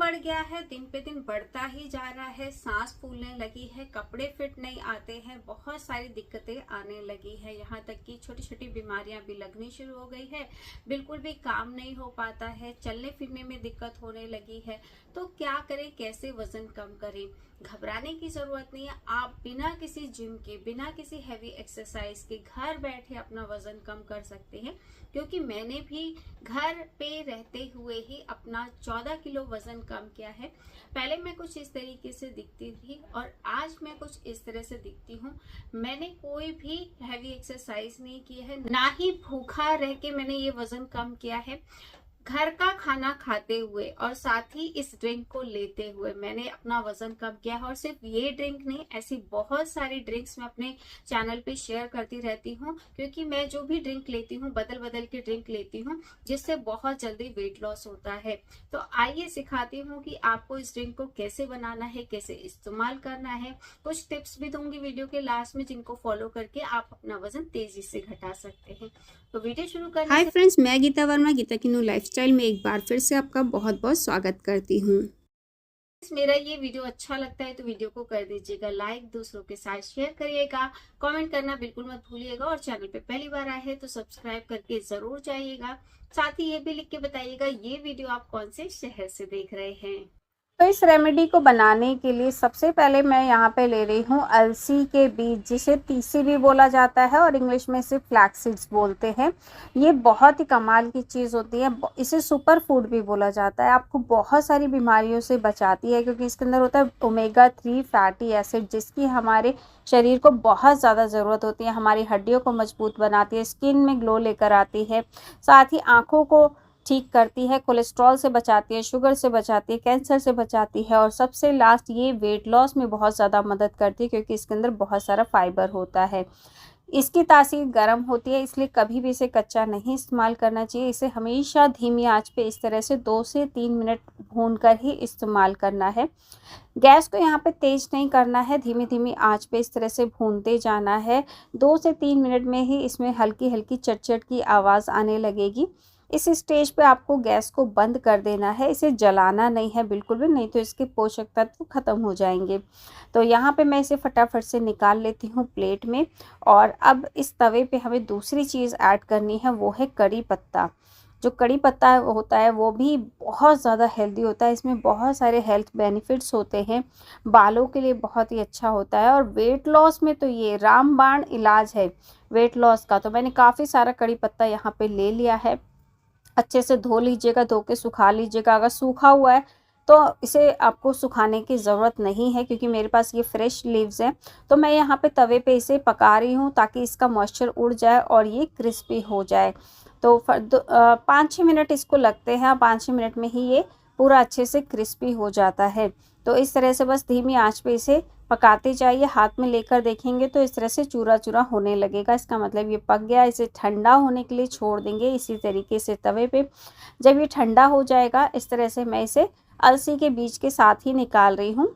बढ़ गया है, दिन पे दिन बढ़ता ही जा रहा है। सांस फूलने लगी है, कपड़े फिट नहीं आते हैं, बहुत सारी दिक्कतें आने लगी है। यहाँ तक कि छोटी छोटी बीमारियां भी लगनी शुरू हो गई है। बिल्कुल भी काम नहीं हो पाता है, चलने फिरने में दिक्कत होने लगी है। तो क्या करें, कैसे वजन कम करें? घबराने की जरूरत नहीं है। आप बिना किसी जिम के, बिना किसी हैवी एक्सरसाइज के घर बैठे अपना वजन कम कर सकते हैं। क्योंकि मैंने भी घर पे रहते हुए ही अपना 14 किलो वजन कम किया है। पहले मैं कुछ इस तरीके से दिखती थी और आज मैं कुछ इस तरह से दिखती हूँ। मैंने कोई भी हैवी एक्सरसाइज नहीं की है, ना ही भूखा रह के मैंने ये वजन कम किया है। घर का खाना खाते हुए और साथ ही इस ड्रिंक को लेते हुए मैंने अपना वजन कम किया है। और सिर्फ ये ड्रिंक नहीं, ऐसी बहुत सारी ड्रिंक्स मैं अपने चैनल पे शेयर करती रहती हूँ। क्योंकि मैं जो भी ड्रिंक लेती हूँ, बदल बदल के ड्रिंक लेती हूँ, जिससे बहुत जल्दी वेट लॉस होता है। तो आइए सिखाती हूँ कि आपको इस ड्रिंक को कैसे बनाना है, कैसे इस्तेमाल करना है। कुछ टिप्स भी दूंगी वीडियो के लास्ट में, जिनको फॉलो करके आप अपना वजन तेजी से घटा सकते हैं। तो वीडियो शुरू करने हाय फ्रेंड्स, मैं गीता वर्मा, गीता की न्यू लाइफस्टाइल में एक बार फिर से आपका बहुत बहुत स्वागत करती हूँ। मेरा ये वीडियो अच्छा लगता है तो वीडियो को कर दीजिएगा लाइक, दूसरों के साथ शेयर करिएगा, कमेंट करना बिल्कुल मत भूलिएगा। और चैनल पे पहली बार आए हैं तो सब्सक्राइब करके जरूर जाइएगा। साथ ही ये भी लिख के बताइएगा ये वीडियो आप कौन से शहर से देख रहे हैं। तो इस रेमेडी को बनाने के लिए सबसे पहले मैं यहाँ पे ले रही हूँ अलसी के बीज, जिसे तीसी भी बोला जाता है और इंग्लिश में इसे फ्लैक्स सीड्स बोलते हैं। ये बहुत ही कमाल की चीज़ होती है, इसे सुपर फूड भी बोला जाता है। आपको बहुत सारी बीमारियों से बचाती है, क्योंकि इसके अंदर होता है ओमेगा 3 फैटी एसिड, जिसकी हमारे शरीर को बहुत ज़्यादा ज़रूरत होती है। हमारी हड्डियों को मजबूत बनाती है, स्किन में ग्लो लेकर आती है, साथ ही आँखों को ठीक करती है, कोलेस्ट्रॉल से बचाती है, शुगर से बचाती है, कैंसर से बचाती है, और सबसे लास्ट ये वेट लॉस में बहुत ज़्यादा मदद करती है, क्योंकि इसके अंदर बहुत सारा फाइबर होता है। इसकी तासीर गर्म होती है, इसलिए कभी भी इसे कच्चा नहीं इस्तेमाल करना चाहिए। इसे हमेशा धीमी आंच पे इस तरह से 2 से 3 मिनट भूनकर ही इस्तेमाल करना है। गैस को यहाँ पे तेज नहीं करना है, धीमी धीमी आंच पे इस तरह से भूनते जाना है। 2 से 3 मिनट में ही इसमें हल्की हल्की चटचट की आवाज़ आने लगेगी। इस स्टेज पे आपको गैस को बंद कर देना है, इसे जलाना नहीं है बिल्कुल भी, नहीं तो इसके पोषक तत्व खत्म हो जाएंगे। तो यहाँ पे मैं इसे फटाफट से निकाल लेती हूँ प्लेट में। और अब इस तवे पे हमें दूसरी चीज़ ऐड करनी है, वो है कड़ी पत्ता। जो कड़ी पत्ता होता है वो भी बहुत ज़्यादा हेल्दी होता है, इसमें बहुत सारे हेल्थ बेनिफिट्स होते हैं, बालों के लिए बहुत ही अच्छा होता है। और वेट लॉस में तो ये रामबाण इलाज है वेट लॉस का। तो मैंने काफ़ी सारा कड़ी पत्ता यहाँ पे ले लिया है। अच्छे से धो लीजिएगा, धो के सुखा लीजिएगा। अगर सूखा हुआ है तो इसे आपको सुखाने की ज़रूरत नहीं है, क्योंकि मेरे पास ये फ्रेश लीव्स हैं। तो मैं यहाँ पे तवे पे इसे पका रही हूँ ताकि इसका मॉइस्चर उड़ जाए और ये क्रिस्पी हो जाए। तो 5-6 मिनट इसको लगते हैं, 5-6 मिनट में ही ये पूरा अच्छे से क्रिस्पी हो जाता है। तो इस तरह से बस धीमी आंच पे इसे पकाते जाइए। हाथ में लेकर देखेंगे तो इस तरह से चूरा चूरा होने लगेगा, इसका मतलब ये पक गया। इसे ठंडा होने के लिए छोड़ देंगे इसी तरीके से तवे पे। जब ये ठंडा हो जाएगा, इस तरह से मैं इसे अलसी के बीज के साथ ही निकाल रही हूँ,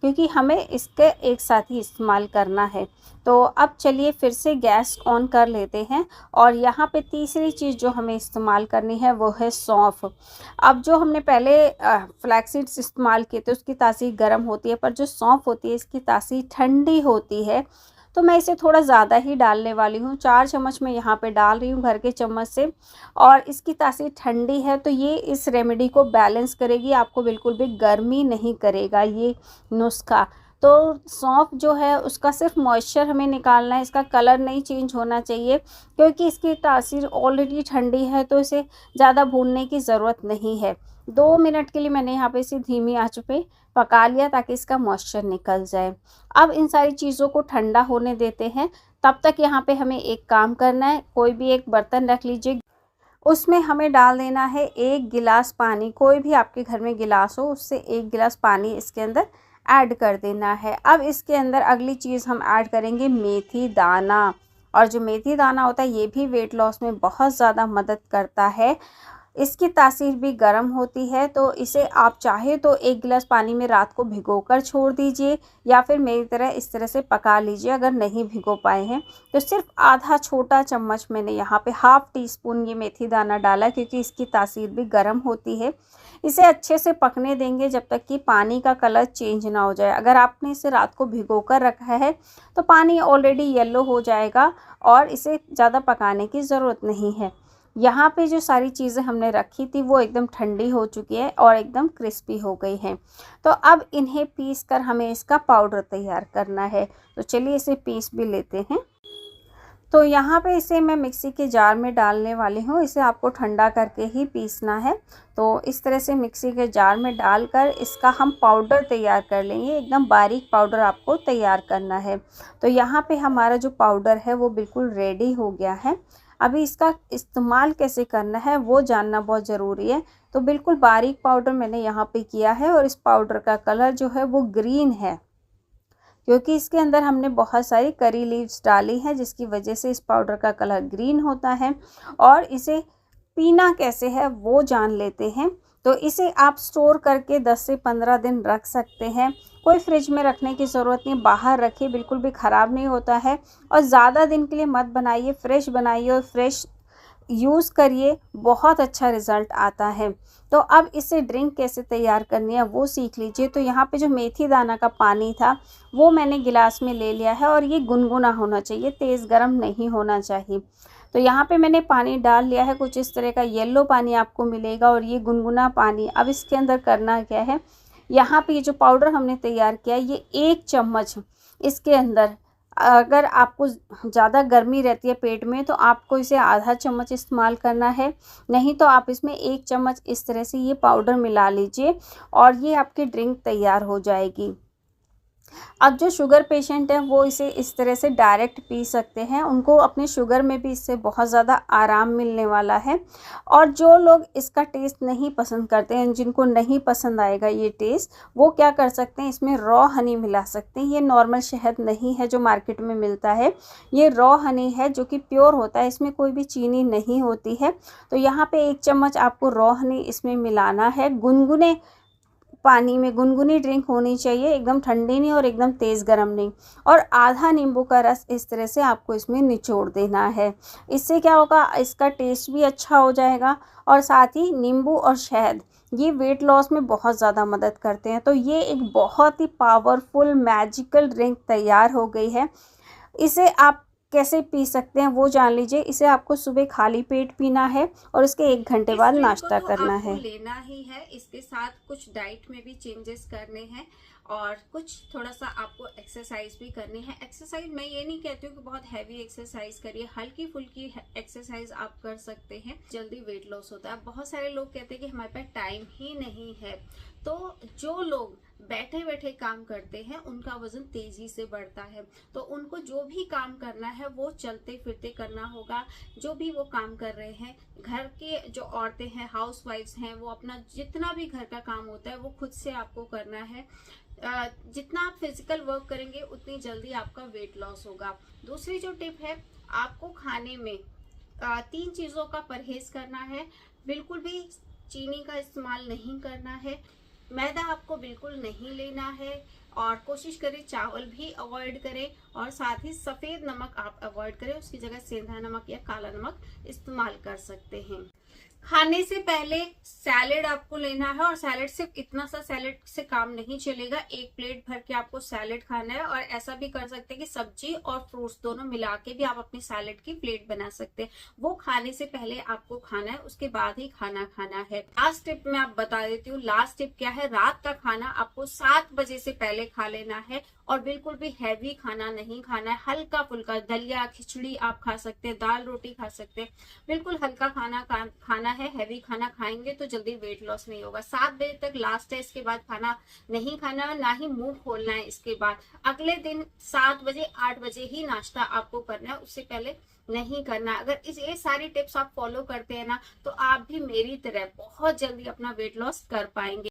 क्योंकि हमें इसके एक साथ ही इस्तेमाल करना है। तो अब चलिए फिर से गैस ऑन कर लेते हैं। और यहाँ पे तीसरी चीज़ जो हमें इस्तेमाल करनी है वो है सौंफ। अब जो हमने पहले फ्लैक्स सीड्स इस्तेमाल किए थे उसकी तासीर गर्म होती है, पर जो सौंफ होती है इसकी तासीर ठंडी होती है। तो मैं इसे थोड़ा ज़्यादा ही डालने वाली हूँ, 4 चम्मच मैं यहाँ पे डाल रही हूँ घर के चम्मच से। और इसकी तासीर ठंडी है तो ये इस रेमेडी को बैलेंस करेगी, आपको बिल्कुल भी गर्मी नहीं करेगा ये नुस्खा। तो सौंफ जो है उसका सिर्फ मॉइस्चर हमें निकालना है, इसका कलर नहीं चेंज होना चाहिए, क्योंकि इसकी तासीर ऑलरेडी ठंडी है, तो इसे ज़्यादा भूनने की ज़रूरत नहीं है। 2 मिनट के लिए मैंने यहाँ पे इसे धीमी आंच पे पका लिया ताकि इसका मॉइस्चर निकल जाए। अब इन सारी चीज़ों को ठंडा होने देते हैं। तब तक यहाँ पे हमें एक काम करना है, कोई भी एक बर्तन रख लीजिए, उसमें हमें डाल देना है 1 गिलास पानी। कोई भी आपके घर में गिलास हो उससे 1 गिलास पानी इसके अंदर ऐड कर देना है। अब इसके अंदर अगली चीज़ हम ऐड करेंगे मेथी दाना। और जो मेथी दाना होता है ये भी वेट लॉस में बहुत ज़्यादा मदद करता है। इसकी तासीर भी गर्म होती है, तो इसे आप चाहे तो 1 गिलास पानी में रात को भिगोकर छोड़ दीजिए या फिर मेरी तरह इस तरह से पका लीजिए। अगर नहीं भिगो पाए हैं तो सिर्फ आधा छोटा चम्मच मैंने यहाँ पे हाफ टी स्पून ये मेथी दाना डाला, क्योंकि इसकी तासीर भी गर्म होती है। इसे अच्छे से पकने देंगे जब तक कि पानी का कलर चेंज ना हो जाए। अगर आपने इसे रात को भिगो कर रखा है तो पानी ऑलरेडी येलो हो जाएगा और इसे ज़्यादा पकाने की ज़रूरत नहीं है। यहाँ पे जो सारी चीज़ें हमने रखी थी वो एकदम ठंडी हो चुकी है और एकदम क्रिस्पी हो गई हैं। तो अब इन्हें पीस कर हमें इसका पाउडर तैयार करना है। तो चलिए इसे पीस भी लेते हैं। तो यहाँ पे इसे मैं मिक्सी के जार में डालने वाली हूँ। इसे आपको ठंडा करके ही पीसना है। तो इस तरह से मिक्सी के जार में डालकर इसका हम पाउडर तैयार कर लेंगे। एकदम बारीक पाउडर आपको तैयार करना है। तो यहाँ पे हमारा जो पाउडर है वो बिल्कुल रेडी हो गया है। अभी इसका इस्तेमाल कैसे करना है वो जानना बहुत ज़रूरी है। तो बिल्कुल बारीक पाउडर मैंने यहाँ पे किया है और इस पाउडर का कलर जो है वो ग्रीन है, क्योंकि इसके अंदर हमने बहुत सारी करी लीव्स डाली हैं, जिसकी वजह से इस पाउडर का कलर ग्रीन होता है। और इसे पीना कैसे है वो जान लेते हैं। तो इसे आप स्टोर करके 10 से 15 दिन रख सकते हैं। कोई फ्रिज में रखने की ज़रूरत नहीं, बाहर रखिए, बिल्कुल भी ख़राब नहीं होता है। और ज़्यादा दिन के लिए मत बनाइए, फ्रेश बनाइए और फ्रेश यूज़ करिए, बहुत अच्छा रिज़ल्ट आता है। तो अब इसे ड्रिंक कैसे तैयार करनी है वो सीख लीजिए। तो यहाँ पे जो मेथी दाना का पानी था वो मैंने गिलास में ले लिया है और ये गुनगुना होना चाहिए, तेज़ गर्म नहीं होना चाहिए। तो यहाँ पे मैंने पानी डाल लिया है, कुछ इस तरह का येलो पानी आपको मिलेगा और ये गुनगुना पानी। अब इसके अंदर करना क्या है, यहाँ पे ये जो पाउडर हमने तैयार किया है ये 1 चम्मच इसके अंदर, अगर आपको ज़्यादा गर्मी रहती है पेट में तो आपको इसे आधा चम्मच इस्तेमाल करना है, नहीं तो आप इसमें 1 चम्मच इस तरह से ये पाउडर मिला लीजिए और ये आपकी ड्रिंक तैयार हो जाएगी। अब जो शुगर पेशेंट हैं वो इसे इस तरह से डायरेक्ट पी सकते हैं, उनको अपने शुगर में भी इससे बहुत ज़्यादा आराम मिलने वाला है। और जो लोग इसका टेस्ट नहीं पसंद करते हैं, जिनको नहीं पसंद आएगा ये टेस्ट, वो क्या कर सकते हैं, इसमें रॉ हनी मिला सकते हैं। ये नॉर्मल शहद नहीं है जो मार्केट में मिलता है, ये रॉ हनी है जो कि प्योर होता है, इसमें कोई भी चीनी नहीं होती है। तो यहाँ पे 1 चम्मच आपको रॉ हनी इसमें मिलाना है। गुनगुने पानी में गुनगुनी ड्रिंक होनी चाहिए, एकदम ठंडी नहीं और एकदम तेज़ गर्म नहीं। और आधा नींबू का रस इस तरह से आपको इसमें निचोड़ देना है। इससे क्या होगा, इसका टेस्ट भी अच्छा हो जाएगा और साथ ही नींबू और शहद ये वेट लॉस में बहुत ज़्यादा मदद करते हैं। तो ये एक बहुत ही पावरफुल मैजिकल ड्रिंक तैयार हो गई है। इसे आप कैसे पी सकते हैं वो जान लीजिए। इसे आपको सुबह खाली पेट पीना है और उसके 1 घंटे बाद नाश्ता करना है। लेना ही है, इसके साथ कुछ डाइट में भी चेंजेस करने हैं और कुछ थोड़ा सा आपको एक्सरसाइज भी करनी है। एक्सरसाइज मैं ये नहीं कहती हूँ कि बहुत हैवी एक्सरसाइज करिए, हल्की फुल्की एक्सरसाइज आप कर सकते हैं, जल्दी वेट लॉस होता है। बहुत सारे लोग कहते हैं कि हमारे पास टाइम ही नहीं है। तो जो लोग बैठे बैठे काम करते हैं उनका वजन तेजी से बढ़ता है। तो उनको जो भी काम करना है वो चलते फिरते करना होगा। जो भी वो काम कर रहे हैं, घर के जो औरतें हैं, हाउसवाइफ्स हैं, वो अपना जितना भी घर का काम होता है वो खुद से आपको करना है। जितना आप फिजिकल वर्क करेंगे उतनी जल्दी आपका वेट लॉस होगा। दूसरी जो टिप है, आपको खाने में 3 चीज़ों का परहेज करना है। बिल्कुल भी चीनी का इस्तेमाल नहीं करना है, मैदा आपको बिल्कुल नहीं लेना है और कोशिश करें चावल भी अवॉइड करें और साथ ही सफ़ेद नमक आप अवॉइड करें, उसकी जगह सेंधा नमक या काला नमक इस्तेमाल कर सकते हैं। खाने से पहले सैलेड आपको लेना है और सैलेड सिर्फ इतना सा सैलेड से काम नहीं चलेगा, 1 प्लेट भर के आपको सैलेड खाना है। और ऐसा भी कर सकते हैं कि सब्जी और फ्रूट्स दोनों मिला के भी आप अपनी सैलेड की प्लेट बना सकते हैं। वो खाने से पहले आपको खाना है, उसके बाद ही खाना खाना है। लास्ट टिप मैं आप बता देती हूँ। लास्ट टिप क्या है, रात का खाना आपको 7 बजे से पहले खा लेना है और बिल्कुल भी हैवी खाना नहीं खाना है। हल्का फुल्का दलिया खिचड़ी आप खा सकते हैं, दाल रोटी खा सकते हैं, बिल्कुल हल्का खाना खाना है। हैवी खाना खाएंगे तो जल्दी वेट लॉस नहीं होगा। 7 बजे तक लास्ट है, इसके बाद खाना नहीं खाना है, ना ही मुंह खोलना है। इसके बाद अगले दिन 7 बजे 8 बजे ही नाश्ता आपको करना है, उससे पहले नहीं करना। अगर ये सारी टिप्स आप फॉलो करते हैं ना तो आप भी मेरी तरह बहुत जल्दी अपना वेट लॉस कर पाएंगे।